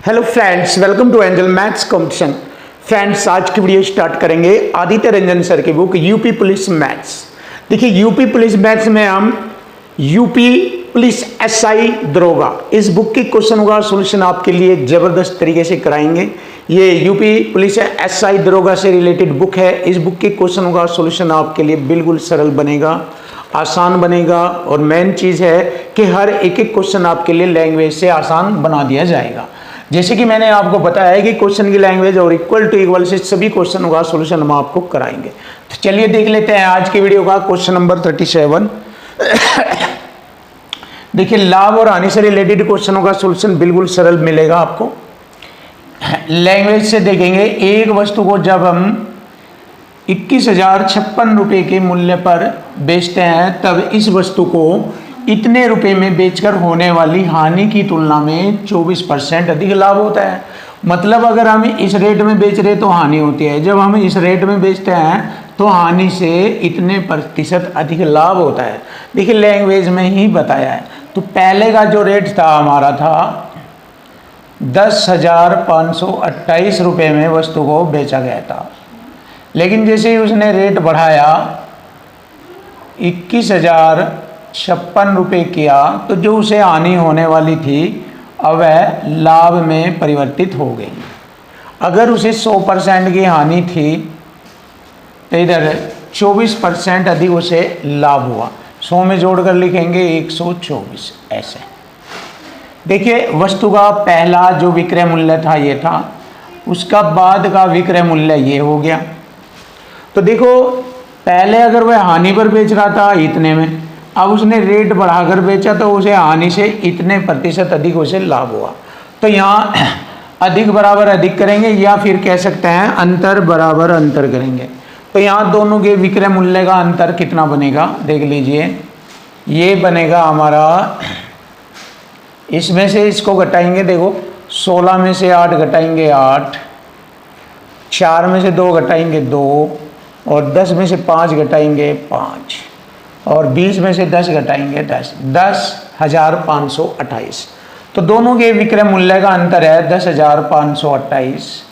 Hello friends, welcome to angel maths competition. Friends, आज की video start करेंगे Aditya Ranjan sir की बुक यूपी पुलिस मैथ्स। देखिए, यूपी पुलिस मैथ्स में हम यूपी पुलिस एसआई दरोगा इस बुक की क्वेश्चन का सॉल्यूशन आपके लिए ज़बरदस्त तरीके से कराएंगे। ये यूपी पुलिस एसआई दरोगा से रिलेटेड बुक है। इस बुक के क्वेश्चन का सॉल्यूशन आपके लिए बिल्कुल सरल बनेगा, आसान बनेगा, और मेन चीज़ है कि हर एक एक क्वेश्चन आपके लिए लैंग्वेज से आसान बना दिया जाएगा। जैसे कि मैंने आपको बताया है कि क्वेश्चन की लैंग्वेज और इक्वल टू इक्वल से सभी क्वेश्चनों का सॉल्यूशन हम आपको कराएंगे। तो चलिए देख लेते हैं आज की वीडियो का क्वेश्चन नंबर 37। देखिए, लाभ और हानि से रिलेटेड क्वेश्चनों का सॉल्यूशन बिल्कुल सरल मिलेगा आपको। लैंग्वेज से देखेंगे, एक वस्तु को जब हम 21,056 रुपये के मूल्य पर बेचते हैं तब इस वस्तु को इतने रुपए में बेचकर होने वाली हानि की तुलना में 24% अधिक लाभ होता है। मतलब अगर हम इस रेट में बेच रहे तो हानि होती है, जब हम इस रेट में बेचते हैं तो हानि से इतने प्रतिशत अधिक लाभ होता है। देखिए, लैंग्वेज में ही बताया है। तो पहले का जो रेट था हमारा था 10,528 रुपये में वस्तु को बेचा गया था, लेकिन जैसे ही उसने रेट बढ़ाया 21,056 रुपये किया तो जो उसे हानि होने वाली थी अब वह लाभ में परिवर्तित हो गई। अगर उसे 100% की हानि थी तो इधर 24% अधिक उसे लाभ हुआ। 100 में जोड़कर लिखेंगे 124 ऐसे। देखिए, वस्तु का पहला जो विक्रय मूल्य था ये था, उसका बाद का विक्रय मूल्य ये हो गया। तो देखो, पहले अगर वह हानि पर बेच रहा था इतने में, अब उसने रेट बढ़ाकर बेचा तो उसे हानि से इतने प्रतिशत अधिक उसे लाभ हुआ। तो यहाँ अधिक बराबर अधिक करेंगे या फिर कह सकते हैं अंतर बराबर अंतर करेंगे। तो यहाँ दोनों के विक्रय मूल्य का अंतर कितना बनेगा देख लीजिए। ये बनेगा हमारा, इसमें से इसको घटाएंगे, देखो 16 में से 8 घटाएंगे 8, 4 में से 2 घटाएंगे 2, और 10 में से 5 घटाएंगे 5, और 20 में से 10 घटाएंगे 10, 10,528। तो दोनों के विक्रय मूल्य का अंतर है 10,528,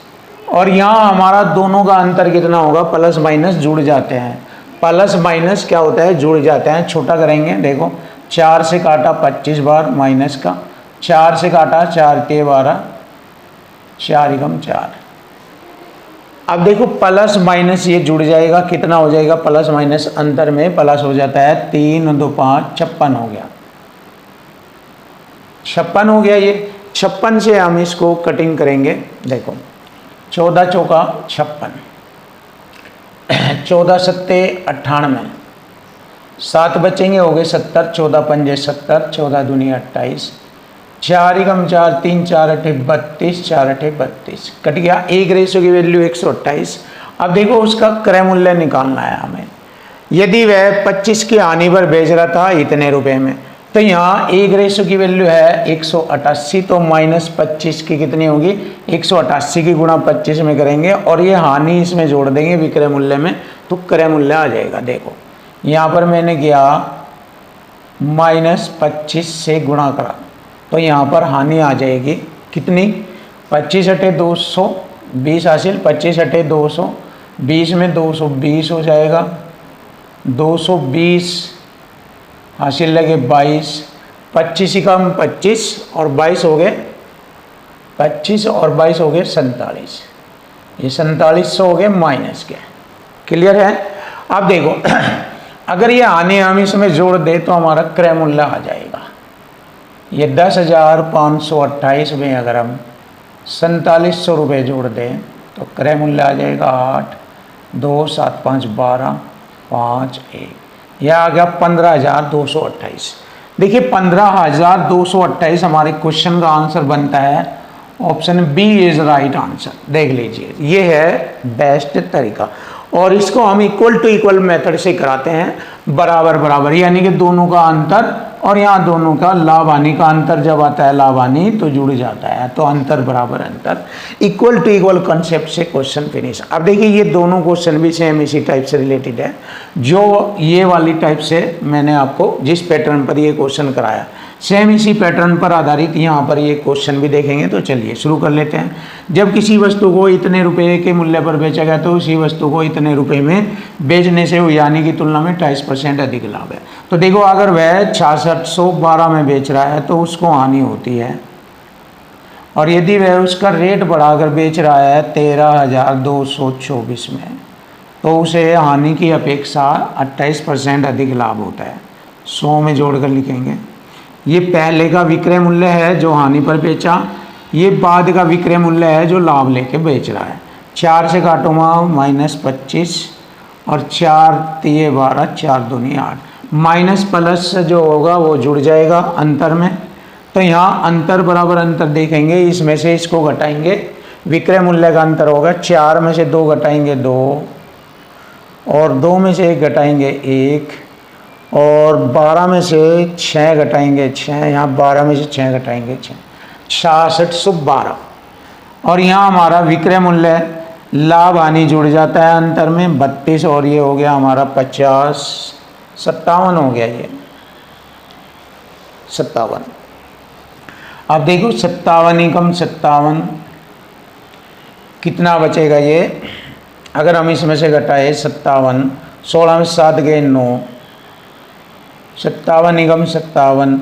और यहाँ हमारा दोनों का अंतर कितना होगा, प्लस माइनस जुड़ जाते हैं। प्लस माइनस क्या होता है, जुड़ जाते हैं। छोटा करेंगे, देखो 4 से काटा 25 बार माइनस का, 4 से काटा 4 के 12, 4 एकम 4। अब देखो प्लस माइनस ये जुड़ जाएगा, कितना हो जाएगा, प्लस माइनस अंतर में प्लस हो जाता है, 3 और 2 5, 56 हो गया। 56 हो गया। ये 56 से हम इसको कटिंग करेंगे। देखो 14 चौका 56, 14 सत्ते 98, 7 बचेंगे, हो गए 70, 14 पंजे 70, 14 दूनी 28, 4 एकम 4, 3 4 अठे 32, 4 अठे 32, कट गया। एक रेशो की वैल्यू 128। अब देखो उसका क्रय मूल्य निकालना है हमें। यदि वह 25 की हानि पर बेच रहा था इतने रुपए में, तो यहाँ एक रेशो की वैल्यू है 188, तो -25 की कितनी होगी, 188 की गुणा 25 में करेंगे और ये हानि इसमें जोड़ देंगे विक्रय मूल्य में, तो क्रय मूल्य आ जाएगा। देखो यहाँ पर मैंने किया -25 से गुणा करा, तो यहाँ पर हानि आ जाएगी कितनी, 25 अठे 200, 20 हासिल, 25 अठे 200, 20 में 220 हो जाएगा, 220 हासिल लगे 22, 25 एकम 25 और 22 हो गए, 25 और 22 हो गए 47, ये 4700 हो गए माइनस के। क्लियर है। अब देखो अगर ये हानि हम इसमें जोड़ दे तो हमारा क्रय मूल्य आ जाएगा। ये 10,528 में अगर हम 4700 रुपये जोड़ दें तो क्रय मूल्य आ जाएगा 8, 2, 7, 5, 12, 5, 1, यह आ गया 15,228। देखिए 15,228 हमारे क्वेश्चन का आंसर बनता है। Option B is right answer. देख लीजिए, ये है बेस्ट तरीका, और इसको हम इक्वल टू इक्वल मेथड से कराते हैं, बराबर बराबर, यानी कि दोनों का अंतर और यहाँ दोनों का लाभ हानि का अंतर जब आता है, लाभ हानि तो जुड़ जाता है, तो अंतर बराबर अंतर, इक्वल टू इक्वल कंसेप्ट से क्वेश्चन फिनिश। अब देखिए ये दोनों क्वेश्चन भी सेम इसी टाइप से रिलेटेड है, जो ये वाली टाइप से मैंने आपको जिस पैटर्न पर ये क्वेश्चन कराया। सेम इसी पैटर्न पर आधारित यहाँ पर ये क्वेश्चन भी देखेंगे। तो चलिए शुरू कर लेते हैं। जब किसी वस्तु को इतने रुपए के मूल्य पर बेचा गया तो उसी वस्तु को इतने रुपए में बेचने से यानी की तुलना में 28% अधिक लाभ है। तो देखो अगर वह 6612 में बेच रहा है तो उसको हानि होती है, और यदि वह उसका रेट बढ़ाकर बेच रहा है 13,224 में तो उसे हानि की अपेक्षा 28% अधिक लाभ होता है। 100 में जोड़कर लिखेंगे। ये पहले का विक्रय मूल्य है जो हानि पर बेचा, ये बाद का विक्रय मूल्य है जो लाभ लेके बेच रहा है। 4 से काटूंगा -25 और 4 तिये 12, 4 दूनी 8, माइनस प्लस जो होगा वो जुड़ जाएगा अंतर में। तो यहाँ अंतर बराबर अंतर देखेंगे, इसमें से इसको घटाएंगे, विक्रय मूल्य का अंतर होगा 4 में से 2 घटाएंगे 2 और 2 में से 1 घटाएंगे 1 और 12 में से 6 घटाएंगे 6, यहाँ 12 में से 6 घटाएंगे 6, 6612। और यहाँ हमारा विक्रय मूल्य लाभ हानि जुड़ जाता है अंतर में 32 और ये हो गया हमारा 50, 57 हो गया, ये 57। अब देखो 57 एकम 57 कितना बचेगा ये, अगर हम इसमें से घटाए 57, 16 में 7 गए 9, 57 एकम 57,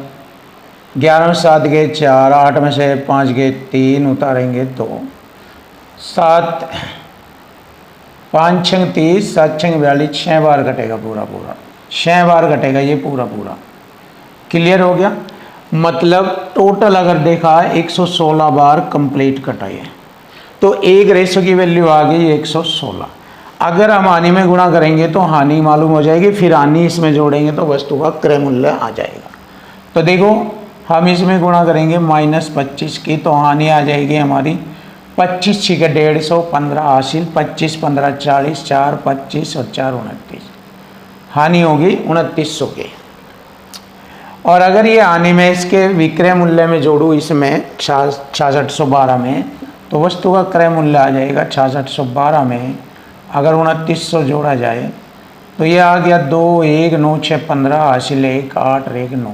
11 में 7 गए 4, 8 में से 5 गए 3, उतारेंगे 2, 7 5 6 30, 7 6 42, 6 बार घटेगा पूरा पूरा, 6 बार घटेगा ये पूरा पूरा। क्लियर हो गया। मतलब टोटल अगर देखा 116 बार कंप्लीट कटाई है, तो एक रेशो की वैल्यू आ गई 116। अगर हम हानि में गुणा करेंगे तो हानि मालूम हो जाएगी, फिर हानि इसमें जोड़ेंगे तो वस्तु का क्रय मूल्य आ जाएगा। तो देखो हम इसमें गुणा करेंगे -25 की, तो हानि आ जाएगी हमारी 25 6 के 150, 15 हासिल, 25 15 40, 4 25 और 4 29, हानि होगी 2900 की। और अगर ये हानि में इसके विक्रय मूल्य में जोड़ूँ इसमें 6612 में, तो वस्तु का क्रय मूल्य आ जाएगा 6612 में अगर 2900 जोड़ा जाए तो ये आ गया 2 1 9 6 15 हासिल 1 8 1 9,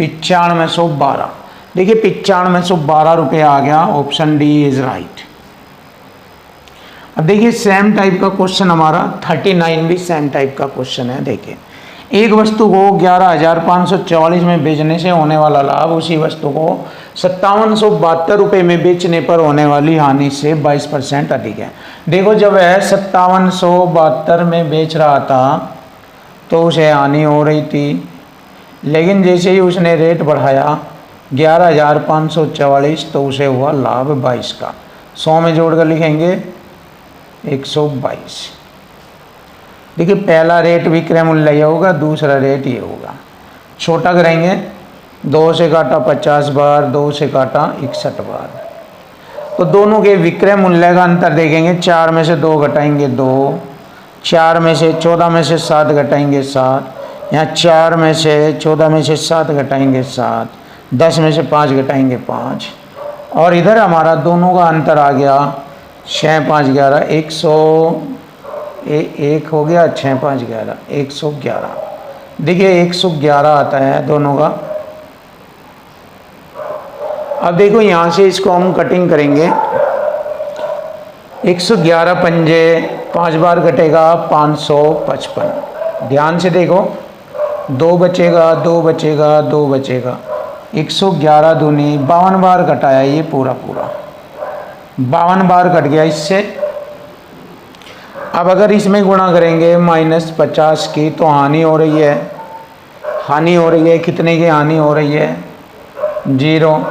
9512। देखिए 9512 रुपये आ गया। Option D is right. अब देखिए सेम टाइप का क्वेश्चन हमारा 39 भी सेम टाइप का क्वेश्चन है। देखिए एक वस्तु को 11,544 में बेचने से होने वाला लाभ उसी वस्तु को 5772 रुपये में बेचने पर होने वाली हानि से 22% अधिक है। देखो जब वह 5772 में बेच रहा था तो उसे हानि हो रही थी, लेकिन जैसे ही उसने रेट बढ़ाया 11,544 तो उसे हुआ लाभ 22 का। 100 में जोड़ कर लिखेंगे 122। देखिए पहला रेट विक्रय मूल्य ये होगा, दूसरा रेट ये होगा। छोटा करेंगे, 2 से काटा 50 बार, 2 से काटा 61 बार, तो दोनों के विक्रय मूल्य का अंतर देखेंगे। 4 में से 2 घटाएंगे 2, 4 में से 14 में से 7 घटाएंगे 7, यहाँ 4 में से 14 में से 7 घटाएंगे 7, 10 में से 5 घटाएंगे 5, और इधर हमारा दोनों का अंतर आ गया 6 5 11, 101 हो गया, 6 5 11, 111। देखिए 111 आता है दोनों का। अब देखो यहाँ से इसको हम कटिंग करेंगे। 111 पंजे 5 बार कटेगा 555। ध्यान से देखो, 2 बचेगा 2 बचेगा 2 बचेगा, 111 दूनी 52 बार कटाया ये पूरा पूरा, 52 बार कट गया इससे। अब अगर इसमें गुणा करेंगे -50 की तो हानि हो रही है। हानि हो रही है कितने की हानि हो रही है? 0।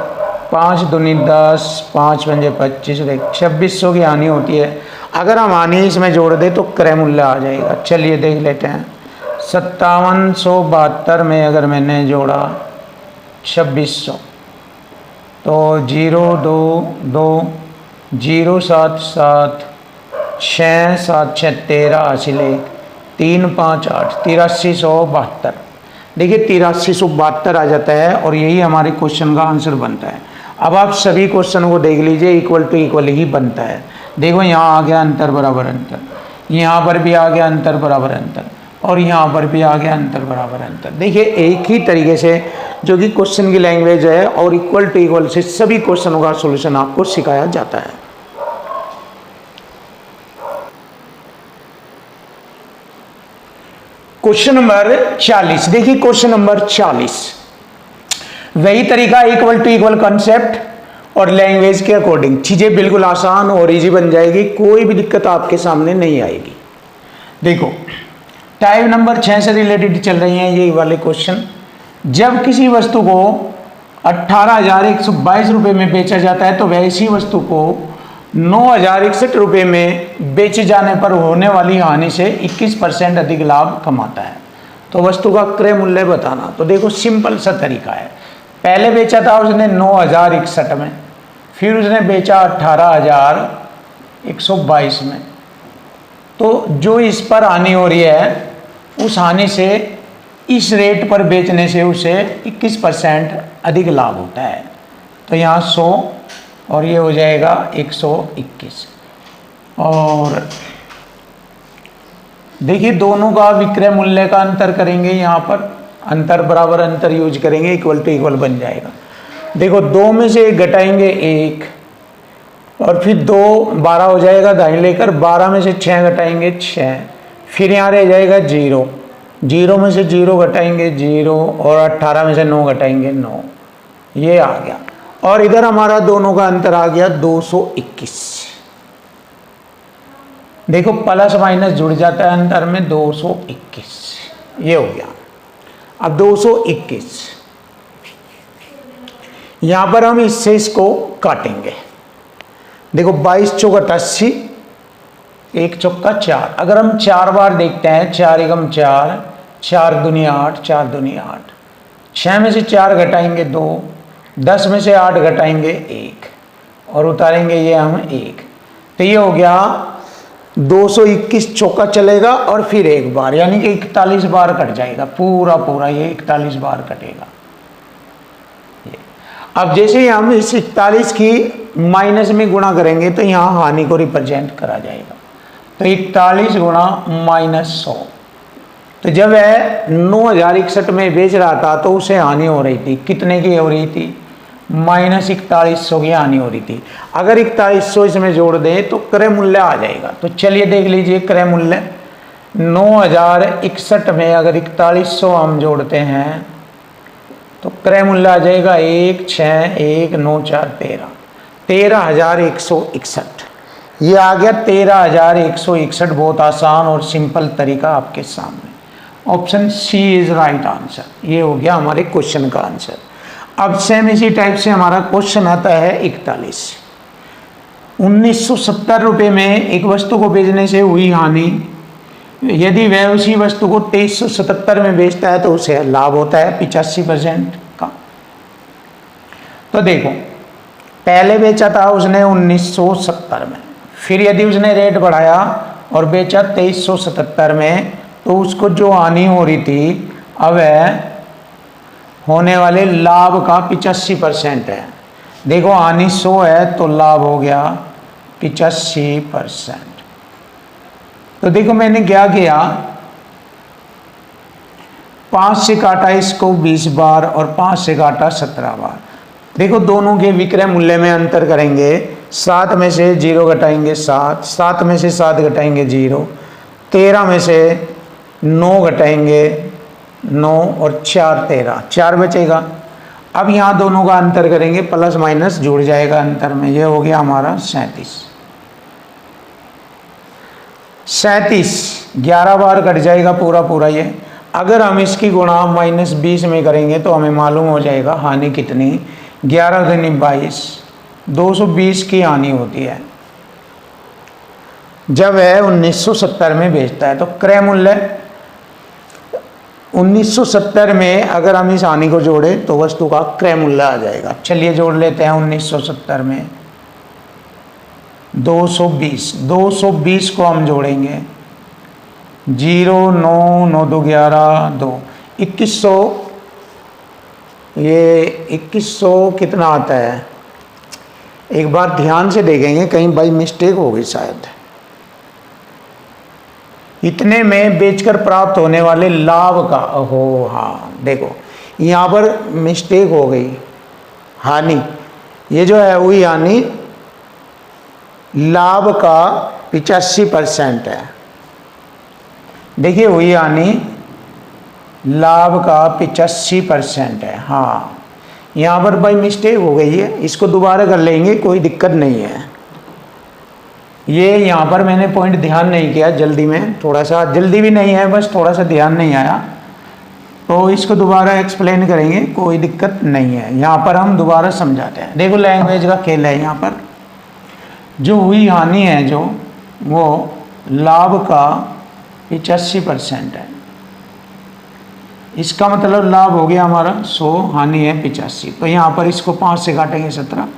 5 दूनी 10, 5 पंजे 25, 2600 की हानि होती है। अगर हम हानि इसमें जोड़ दें तो क्रय मूल्य आ जाएगा। चलिए देख लेते हैं। 5772 में अगर मैंने जोड़ा 2600 तो 0 2 2 0 7 7 6 7 6 13 हासिल 1 3 5 8 8372। देखिए 8372 आ जाता है और यही हमारे क्वेश्चन का आंसर बनता है। अब आप सभी क्वेश्चन को देख लीजिए, इक्वल टू इक्वल ही बनता है। देखो यहाँ आ गया अंतर बराबर अंतर, यहाँ पर भी आ गया अंतर बराबर अंतर, और यहाँ पर भी आ गया अंतर बराबर अंतर। देखिए एक ही तरीके से जो कि क्वेश्चन की लैंग्वेज है और इक्वल टू इक्वल से सभी क्वेश्चनों का सॉल्यूशन आपको सिखाया जाता है। क्वेश्चन नंबर 40, देखिए क्वेश्चन नंबर 40, वही तरीका इक्वल टू इक्वल कॉन्सेप्ट और लैंग्वेज के अकॉर्डिंग चीजें बिल्कुल आसान और इजी बन जाएगी, कोई भी दिक्कत आपके सामने नहीं आएगी। देखो टाइप नंबर 6 से रिलेटेड चल रही हैं ये वाले क्वेश्चन। जब किसी वस्तु को 18,122 रुपये में बेचा जाता है तो वह इसी वस्तु को 9,061 रुपये में बेचे जाने पर होने वाली हानि से 21% अधिक लाभ कमाता है। तो वस्तु का क्रय मूल्य बताना। तो देखो सिंपल सा तरीका है, पहले बेचा था उसने 9,061 में, फिर उसने बेचा 18,122 में। तो जो इस पर हानि हो रही है उस हानि से इस रेट पर बेचने से उसे 21% अधिक लाभ होता है। तो यहाँ 100 और ये हो जाएगा 121। और देखिए दोनों का विक्रय मूल्य का अंतर करेंगे, यहाँ पर अंतर बराबर अंतर यूज करेंगे, इक्वल टू इक्वल बन जाएगा। देखो 2 में से 1 घटाएंगे 1 और फिर 2 12 हो जाएगा दाहिने लेकर, 12 में से 6 घटाएंगे 6, फिर यहाँ रह जाएगा 0, 0 में से 0 घटाएंगे 0 और 18 में से 9 घटाएंगे 9, ये आ गया। और इधर हमारा दोनों का अंतर आ गया 221। देखो प्लस माइनस जुड़ जाता है अंतर में, 221 ये हो गया। अब 221 यहां पर हम इससे इसको काटेंगे। देखो 22 चौक 80, 1 चौका 4। अगर हम 4 बार देखते हैं, 4 एकम 4, 4 दूनी 8, 4 दूनी 8, 6 में से 4 घटाएंगे 2, 10 में से 8 घटाएंगे 1 और उतारेंगे ये हम 1। तो ये हो गया 221 चौका चलेगा और फिर 1 बार, यानी कि 41 बार कट जाएगा, पूरा ये 41 बार कटेगा। अब जैसे ही हम इस 41 की माइनस में गुणा करेंगे तो यहाँ हानि को रिप्रेजेंट करा जाएगा। तो 41 गुणा -100। तो जब वह 9,061 में बेच रहा था तो उसे हानि हो रही थी, कितने की हो रही थी? -4100 की हानि हो रही थी। अगर 4100 इसमें जोड़ दे तो क्रय मूल्य आ जाएगा। तो चलिए देख लीजिए क्रय मूल्य 9,061 में अगर 4100 हम जोड़ते हैं तो क्रय मूल्य आ जाएगा 1,6,1,9,4 13,161। ये आ गया 13,161। बहुत आसान और सिंपल तरीका आपके सामने। Option C is right answer. ये हो गया हमारे क्वेश्चन का आंसर। अब सेम इसी टाइप से हमारा क्वेश्चन आता है 41। 1970 रुपये में एक वस्तु को बेचने से हुई हानि, यदि वह उसी वस्तु को 2377 में बेचता है तो उसे लाभ होता है 85% का। तो देखो पहले बेचा था उसने 1970 में, फिर यदि उसने रेट बढ़ाया और बेचा 2377 में तो उसको जो हानि हो रही थी अब होने वाले लाभ का 85% है। देखो हानि 100 है तो लाभ हो गया 85%। तो देखो मैंने क्या किया, 5 से काटा इसको 20 बार और 5 से काटा 17 बार। देखो दोनों के विक्रय मूल्य में अंतर करेंगे। 7 में से 0 घटाएंगे 7, 7 में से 7 घटाएंगे 0, 13 में से 9 घटाएंगे 9 और 4 13, 4 बचेगा। अब यहाँ दोनों का अंतर करेंगे, प्लस माइनस जुड़ जाएगा अंतर में, ये हो गया हमारा 37। 37 11 बार कट जाएगा पूरा ये। अगर हम इसकी गुणा -20 में करेंगे तो हमें मालूम हो जाएगा हानि कितनी, 11 दूनी 22, 220 की हानि होती है जब वह 1970 में बेचता है। तो क्रय मूल्य 1970 में अगर हम इस हानि को जोड़े तो वस्तु का क्रय मूल्य आ जाएगा। चलिए जोड़ लेते हैं 1970 में 220 को हम जोड़ेंगे 0 9 9 2 11 2 2100। ये 2100 कितना आता है, एक बार ध्यान से देखेंगे, कहीं बाई मिस्टेक होगी शायद। इतने में बेचकर प्राप्त होने वाले लाभ का, ओहो हाँ देखो यहाँ पर मिस्टेक हो गई, हानि, ये जो है वही हानि लाभ का 85% है। देखिए वही हानि लाभ का 85% है। हाँ यहाँ पर भाई मिस्टेक हो गई है, इसको दोबारा कर लेंगे, कोई दिक्कत नहीं है। ये यहाँ पर मैंने पॉइंट ध्यान नहीं किया, जल्दी में, थोड़ा सा जल्दी भी नहीं है, बस थोड़ा सा ध्यान नहीं आया, तो इसको दोबारा एक्सप्लेन करेंगे, कोई दिक्कत नहीं है। यहाँ पर हम दोबारा समझाते हैं। देखो लैंग्वेज का खेल है। यहाँ पर जो हुई हानि है जो वो लाभ का 85% है। इसका मतलब लाभ हो गया हमारा 100, हानि है 85। तो यहाँ पर इसको 5 से काटेंगे 17,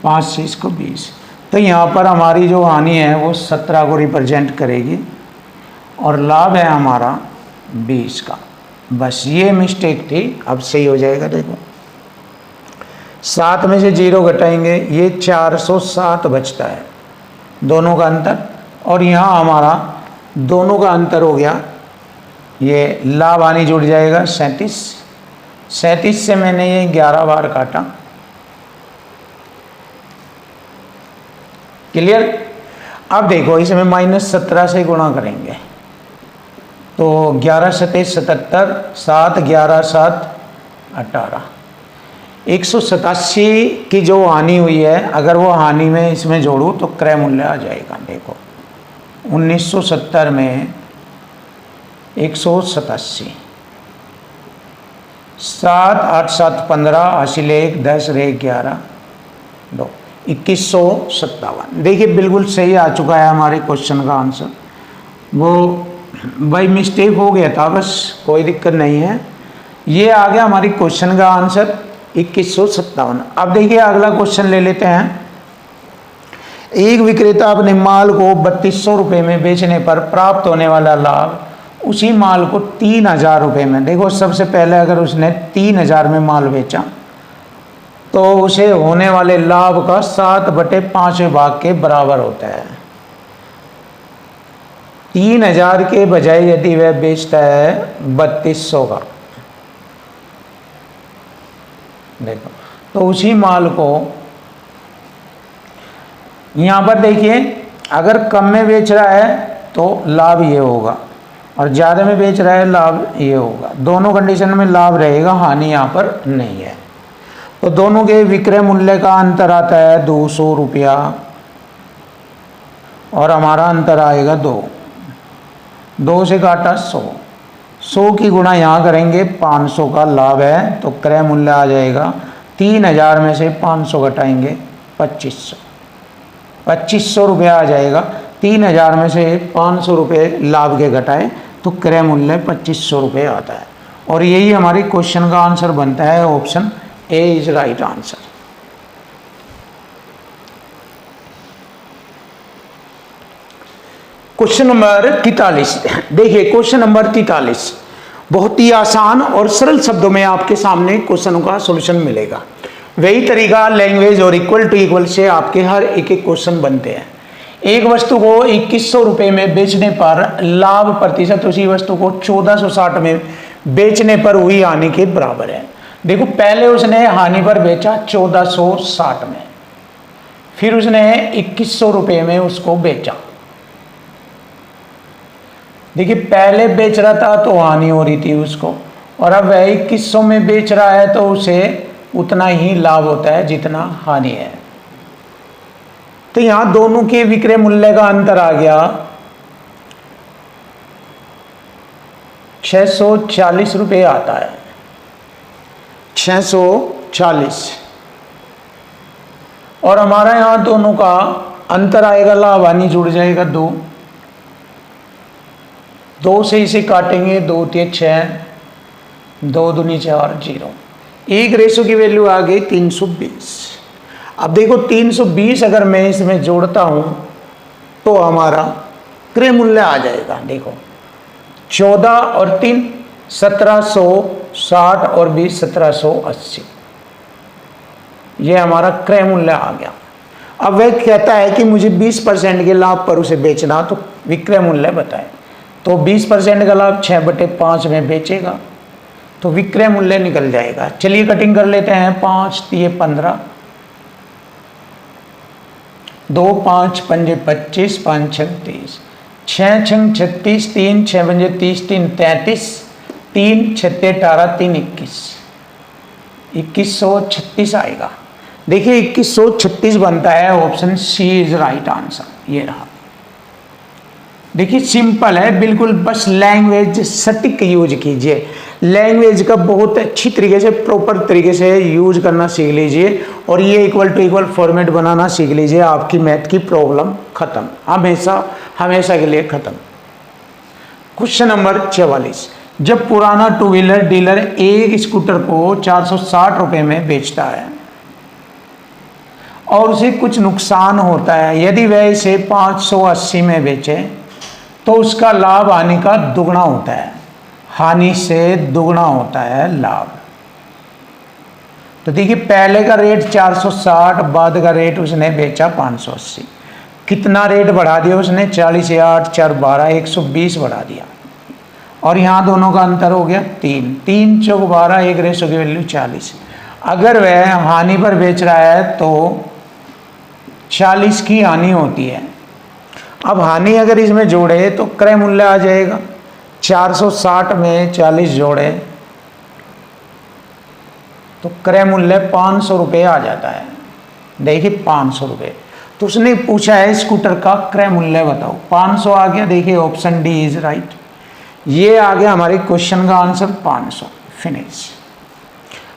5 से इसको 20, तो यहाँ पर हमारी जो हानि है वो 17 को रिप्रेजेंट करेगी और लाभ है हमारा 20 का। बस ये मिस्टेक थी, अब सही हो जाएगा। देखो 7 में से 0 घटाएंगे, ये 407 बचता है, दोनों का अंतर। और यहाँ हमारा दोनों का अंतर हो गया, ये लाभ हानि जुड़ जाएगा 37। 37 से मैंने ये 11 बार काटा। क्लियर? अब देखो इसमें -17 से गुणा करेंगे तो 11 सते 77, 7 11 7 18, 187 की जो हानि हुई है, अगर वो हानि में इसमें जोड़ूँ तो क्रय मूल्य आ जाएगा। देखो 1970 में 187, 7 8 7 15, हासिल 1 10 रे 11 2, 2157। देखिए बिल्कुल सही आ चुका है हमारे क्वेश्चन का आंसर। वो भाई मिस्टेक हो गया था, बस कोई दिक्कत नहीं है। ये आ गया हमारी क्वेश्चन का आंसर 2157। अब देखिए अगला क्वेश्चन ले लेते हैं। एक विक्रेता अपने माल को 3200 रुपये में बेचने पर प्राप्त होने वाला लाभ उसी माल को 3000 रुपये में, देखो सबसे पहले अगर उसने 3000 में माल बेचा तो उसे होने वाले लाभ का 7/5 भाग के बराबर होता है। 3000 के बजाय यदि वह बेचता है 3200 का, देखो तो उसी माल को यहाँ पर देखिए अगर कम में बेच रहा है तो लाभ ये होगा और ज़्यादा में बेच रहा है लाभ ये होगा। दोनों कंडीशन में लाभ रहेगा, हानि यहाँ पर नहीं है। तो दोनों के विक्रय मूल्य का अंतर आता है 200 रुपया और हमारा अंतर आएगा 2 से काटा 100 की गुणा यहाँ करेंगे, 500 का लाभ है तो क्रय मूल्य आ जाएगा 3000 में से 500 घटाएंगे 2500 रुपया आ जाएगा। 3000 में से 500 रुपये लाभ के घटाए तो क्रय मूल्य 2500 रुपये आता है और यही हमारी क्वेश्चन का आंसर बनता है। Option A is right answer. Question number 43 देखिए, क्वेश्चन नंबर 43 बहुत ही आसान और सरल शब्दों में आपके सामने क्वेश्चन का सॉल्यूशन मिलेगा। वही तरीका लैंग्वेज और इक्वल टू इक्वल से आपके हर एक क्वेश्चन बनते हैं। एक वस्तु को 2100 रुपये में बेचने पर लाभ प्रतिशत उसी वस्तु को 1460 में बेचने पर हुई हानि के बराबर है। देखो पहले उसने हानि पर बेचा 1460 में, फिर उसने 2100 रुपये में उसको बेचा। देखिए पहले बेच रहा था तो हानि हो रही थी उसको, और अब वह 2100 में बेच रहा है तो उसे उतना ही लाभ होता है जितना हानि है। तो यहां दोनों के विक्रय मूल्य का अंतर आ गया 640 रुपये आता है, 640। और हमारा यहां दोनों का अंतर आएगा, लाभ हानि जुड़ जाएगा 2 से इसे काटेंगे, 2 3 6, 2 दूनी 4 0। एक रेशो की वैल्यू आ गई 320। अब देखो 320 अगर मैं इसमें जोड़ता हूं तो हमारा क्रय मूल्य आ जाएगा। देखो 14 और 3 1760 और 20 1780, ये हमारा क्रय मूल्य आ गया। अब वह कहता है कि मुझे 20% के लाभ पर उसे बेचना, तो विक्रय मूल्य बताएं। तो 20% का लाभ 6/5 में बेचेगा, तो विक्रय मूल्य निकल जाएगा। चलिए कटिंग कर लेते हैं। 5 तिये 15, 2 5 पंजे 25, 5 छंग 30, 6 छंग 36, 3 6 पंजे 30, 3 33, 3 छत्ते 18, 3 21, 2136 आएगा। देखिए 2136 बनता है, option C is right answer. ये रहा। देखिए सिंपल है बिल्कुल, बस लैंग्वेज सटीक यूज कीजिए। लैंग्वेज का बहुत अच्छी तरीके से प्रॉपर तरीके से यूज करना सीख लीजिए और ये इक्वल टू इक्वल फॉर्मेट बनाना सीख लीजिए। आपकी मैथ की प्रॉब्लम खत्म, हमेशा हमेशा के लिए खत्म। Question number 44। जब पुराना टू व्हीलर डीलर एक स्कूटर को 460 रुपये में बेचता है और उसे कुछ नुकसान होता है, यदि वह इसे 580 में बेचे तो उसका लाभ हानि का दुगना होता है। हानि से दुगना होता है लाभ। तो देखिए पहले का रेट 460, बाद का रेट उसने बेचा 580। कितना रेट बढ़ा दिया उसने? 40 से 8 4 12, 120 बढ़ा दिया। और यहाँ दोनों का अंतर हो गया 3, 3 चौक 12, 1 रेशो की वैल्यू 40। अगर वह हानि पर बेच रहा है तो 40 की हानि होती है। अब हानि अगर इसमें जोड़े तो क्रय मूल्य आ जाएगा। 460 में 40 जोड़े तो क्रय मूल्य 500 रुपये आ जाता है। देखिए 500 रुपये। तो उसने पूछा है स्कूटर का क्रय मूल्य बताओ, 500 आ गया। देखिए ऑप्शन डी इज राइट। ये आ गया हमारे क्वेश्चन का आंसर 500। फिनिश।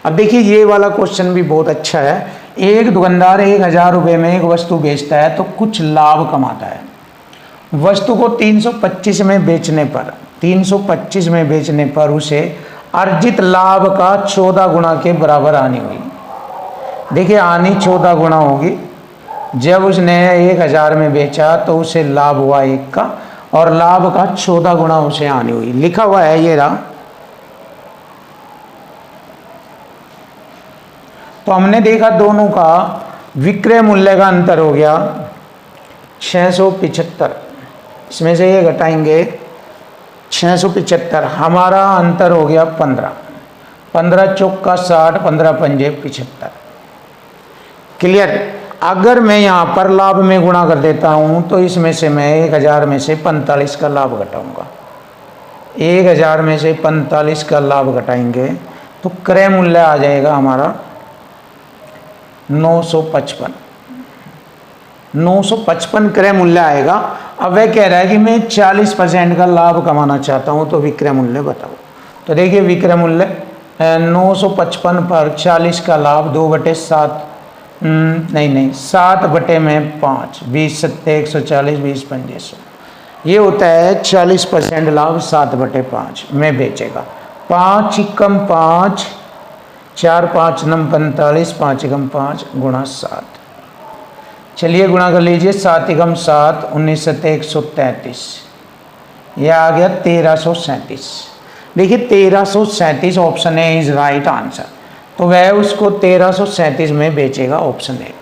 अब देखिए ये वाला क्वेश्चन भी बहुत अच्छा है। एक दुकानदार 1000 रुपये में एक वस्तु बेचता है तो कुछ लाभ कमाता है। वस्तु को 325 में बेचने पर 325 में बेचने पर उसे अर्जित लाभ का 14 गुना के बराबर हानि हुई। देखिए हानि 14 गुना होगी। जब उसने 1000 में बेचा तो उसे लाभ हुआ 1 का और लाभ का 14 गुना उसे हानि हुई। लिखा हुआ है ये रहा। तो हमने देखा दोनों का विक्रय मूल्य का अंतर हो गया 675। इसमें से ये घटाएंगे 675, हमारा अंतर हो गया 15। 15 चौका 60, 15 पंजे 75। क्लियर। अगर मैं यहाँ पर लाभ में गुणा कर देता हूँ तो इसमें से मैं 1000 में से 45 का लाभ घटाऊंगा। 1000 में से 45 का लाभ घटाएंगे तो क्रय मूल्य आ जाएगा हमारा 955। 955 क्रय मूल्य आएगा। अब वह कह रहा है कि मैं 40% का लाभ कमाना चाहता हूं तो विक्रय मूल्य बताओ। तो देखिए विक्रय मूल्य 955 पर 40 का लाभ 2/7, नहीं 7/5, 20 सत्ते 140, 20 पंजे 100। ये होता है 40% लाभ 7/5 में बेचेगा। 5 एकम 5, 4 5 9 45, 5 एकम 5 गुणा 7। चलिए गुणा कर लीजिए। 7 एकम 7, 19 सत्ते 133। यह आ गया 1337। देखिए 1337 option A is right answer. तो वह उसको 1337 में बेचेगा, ऑप्शन ए।